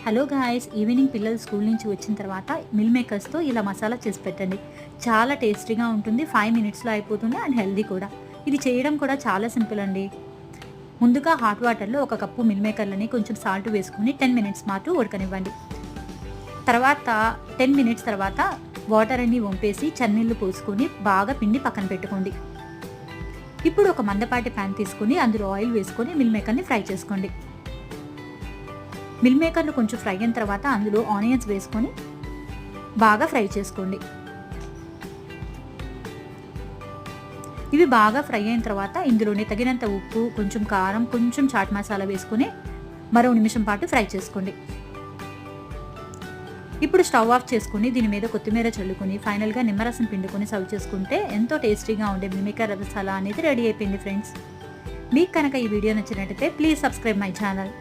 Hello guys, evening పిల్లలు school నుంచి వచ్చిన తర్వాత మిల్ మేకర్స్తో ఇలా మసాలా చేసి పెట్టండి. చాలా టేస్టీగా ఉంటుంది, 5 మినిట్స్లో అయిపోతుంది అండ్ హెల్దీ కూడా. ఇది చేయడం కూడా చాలా సింపుల్ అండి. ముందుగా హాట్ వాటర్లో 1 కప్పు మిల్ మేకర్లని కొంచెం సాల్ట్ వేసుకుని 10 మినిట్స్ మాటు ఉడకనివ్వండి. తర్వాత 10 మినిట్స్ తర్వాత వాటర్ అన్ని వంపేసి చన్నీళ్ళు పోసుకొని బాగా పిండి పక్కన పెట్టుకోండి. ఇప్పుడు ఒక మందపాటి ప్యాన్ తీసుకొని అందులో ఆయిల్ వేసుకొని మిల్ మేకర్ని ఫ్రై చేసుకోండి. మిల్ మేకర్లు కొంచెం ఫ్రై అయిన తర్వాత అందులో ఆనియన్స్ వేసుకొని బాగా ఫ్రై చేసుకోండి. ఇవి బాగా ఫ్రై అయిన తర్వాత ఇందులోనే తగినంత ఉప్పు, కొంచెం కారం, కొంచెం చాట్ మసాలా వేసుకొని మరో నిమిషం పాటు ఫ్రై చేసుకోండి. ఇప్పుడు స్టవ్ ఆఫ్ చేసుకుని దీని మీద కొత్తిమీర చల్లుకొని ఫైనల్గా నిమ్మరసం పిండుకొని సర్వ్ చేసుకుంటే ఎంతో టేస్టీగా ఉండే మిల్ మేకర్ మసాలా అనేది రెడీ అయిపోయింది ఫ్రెండ్స్. మీకు కనుక ఈ వీడియో నచ్చినట్టయితే ప్లీజ్ సబ్స్క్రైబ్ మై ఛానల్.